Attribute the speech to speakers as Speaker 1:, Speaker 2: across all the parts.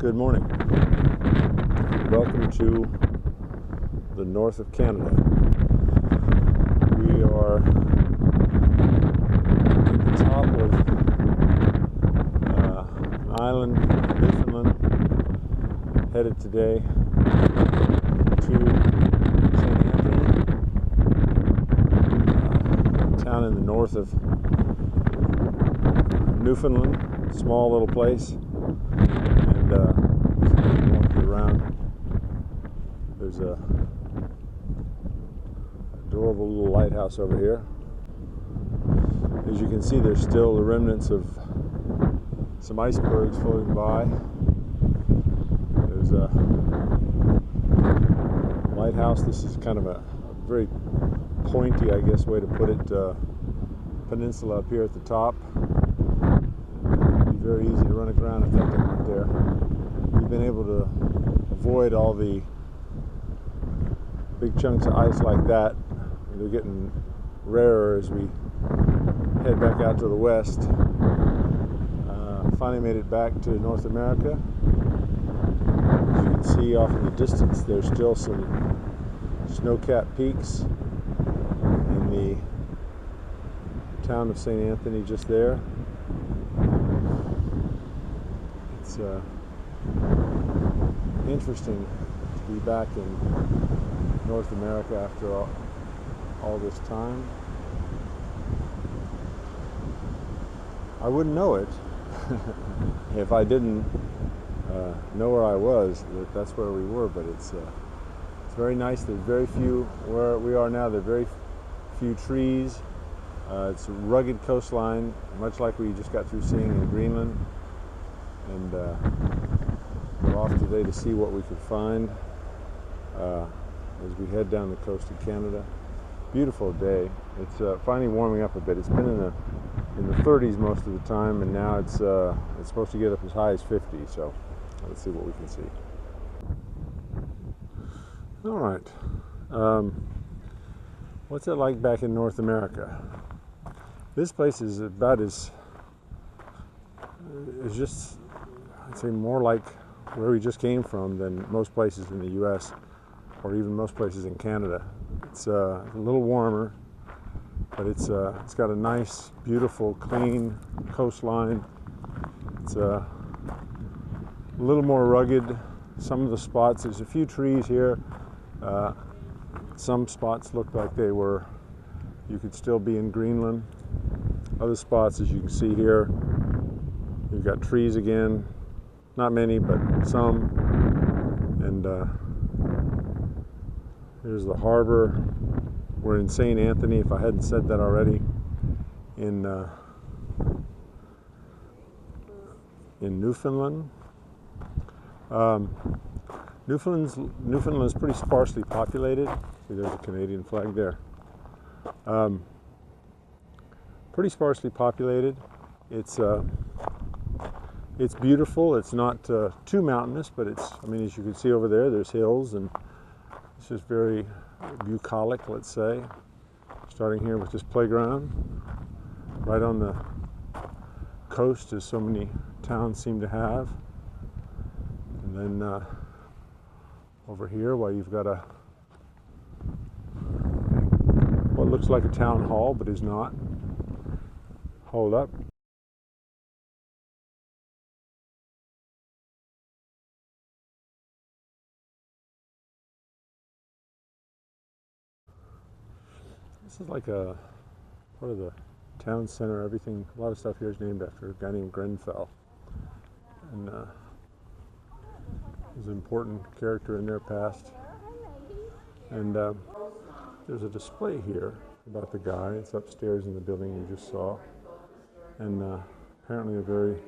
Speaker 1: Good morning. Welcome to the north of Canada. We are at the top of an island, Newfoundland, headed today to St. Anthony, a town in the north of Newfoundland, small little place. And walking around, there's a adorable little lighthouse over here. As you can see, there's still the remnants of some icebergs floating by. There's a lighthouse. This is kind of a very pointy, I guess, way to put it, peninsula up here at the top. It'd be very easy to run aground if that thing weren't there. We've been able to avoid all the big chunks of ice like that. They're getting rarer as we head back out to the west. Finally made it back to North America. As you can see off in the distance, there's still some snow-capped peaks in the town of St. Anthony just there. It's interesting to be back in North America after all this time. I wouldn't know it if I didn't know where I was, that's where we were, but it's very nice. There's very few, where we are now, there are very few trees. It's a rugged coastline, much like we just got through seeing in Greenland. And we're off today to see what we could find as we head down the coast of Canada. Beautiful day. It's finally warming up a bit. It's been in the 30s most of the time, and now it's supposed to get up as high as 50. So let's see what we can see. All right. What's it like back in North America? This place is about as just, I'd say, more like where we just came from than most places in the U.S. or even most places in Canada. It's a little warmer, but it's got a nice, beautiful, clean coastline. It's a little more rugged. Some of the spots, there's a few trees here. Some spots look like you could still be in Greenland. Other spots, as you can see here, you've got trees again. Not many, but some. And here's the harbor. We're in St. Anthony, if I hadn't said that already, in Newfoundland. Newfoundland is pretty sparsely populated. See, there's a Canadian flag there. Pretty sparsely populated. It's beautiful. It's not too mountainous, but as you can see over there, there's hills, and it's just very bucolic, let's say. Starting here with this playground, right on the coast, as so many towns seem to have. And then over here, you've got what looks like a town hall, but is not. Hold up. This is like part of the town center. Everything, a lot of stuff here is named after a guy named Grenfell. And he's an important character in their past. And there's a display here about the guy. It's upstairs in the building you just saw. And apparently a very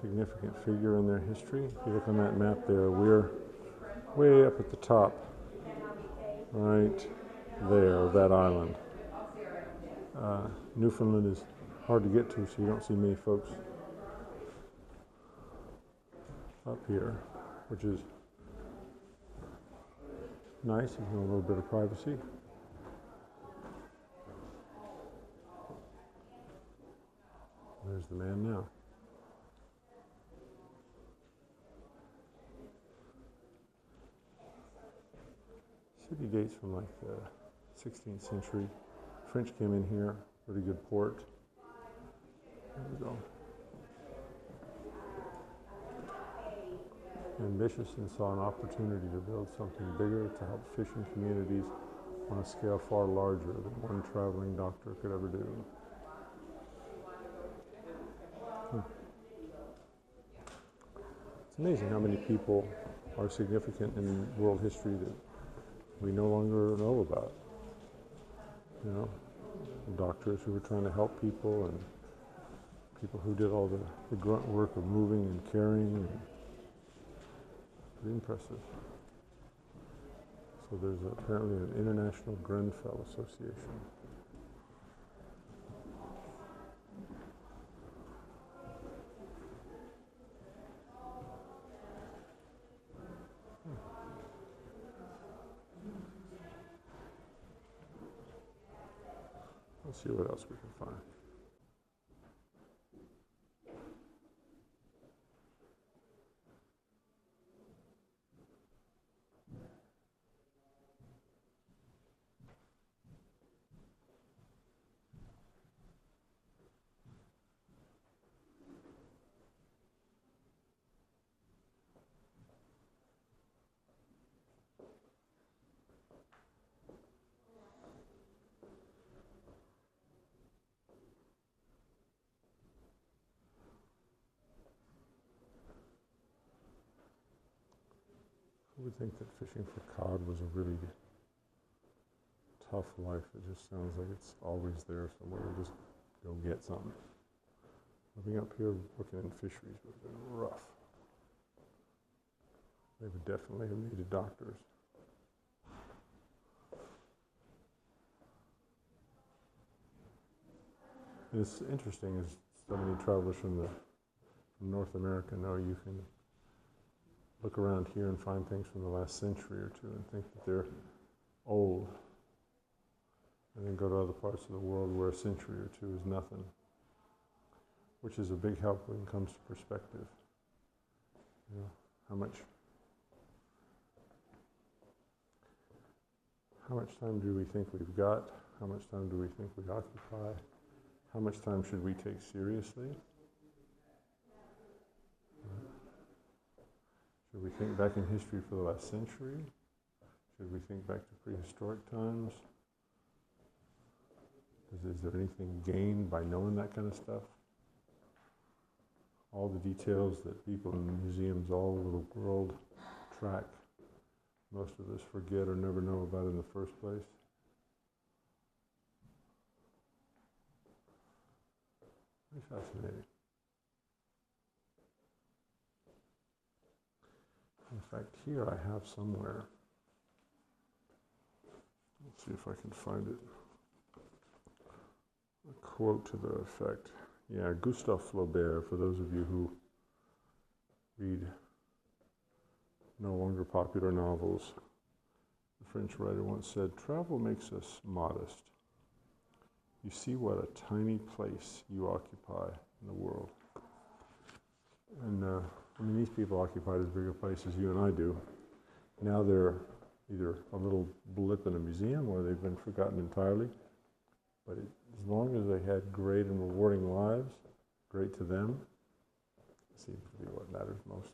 Speaker 1: significant figure in their history. If you look on that map there, we're way up at the top, right there, of that island. Newfoundland is hard to get to, so you don't see many folks up here, which is nice. You know, a little bit of privacy. There's the man now. City dates from like the 16th century. French came in here, pretty good port. There we go. Ambitious and saw an opportunity to build something bigger to help fishing communities on a scale far larger than one traveling doctor could ever do. It's amazing how many people are significant in world history that we no longer know about. You know, doctors who were trying to help people and people who did all the grunt work of moving and carrying. And pretty impressive. So there's apparently an International Grenfell Association. Let's see what else we can find. I would think that fishing for cod was a really tough life. It just sounds like it's always there somewhere. You just go get something. Living up here working in fisheries would have been rough. They would definitely have needed doctors. And it's interesting as so many travelers from North America know you can look around here and find things from the last century or two and think that they're old, and then go to other parts of the world where a century or two is nothing, which is a big help when it comes to perspective. You know, how much time do we think we've got? How much time do we think we occupy? How much time should we take seriously? Should we think back in history for the last century? Should we think back to prehistoric times? Is there anything gained by knowing that kind of stuff? All the details that people in museums all over the world track, most of us forget or never know about in the first place. Very fascinating. In fact, here I have somewhere, let's see if I can find it, a quote to the effect. Yeah, Gustave Flaubert, for those of you who read no longer popular novels, the French writer once said, "Travel makes us modest. You see what a tiny place you occupy in the world." And I mean, these people occupied as big a place as you and I do. Now they're either a little blip in a museum or they've been forgotten entirely. But as long as they had great and rewarding lives, great to them, seems to be what matters most.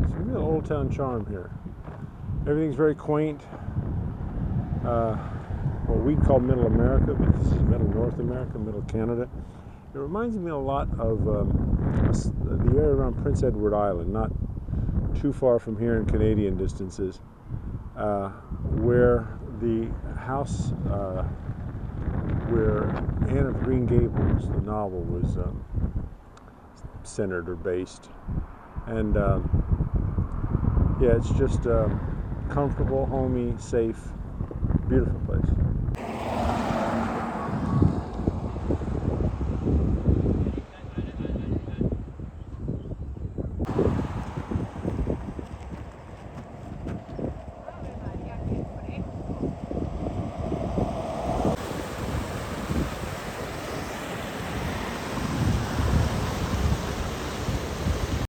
Speaker 1: It's a real old town charm here. Everything's very quaint. What we'd call Middle America, but this is Middle North America, Middle Canada. It reminds me a lot of the area around Prince Edward Island, not too far from here in Canadian distances, where the house where Anne of Green Gables, the novel, was centered or based. And yeah, it's just comfortable, homey, safe, beautiful place.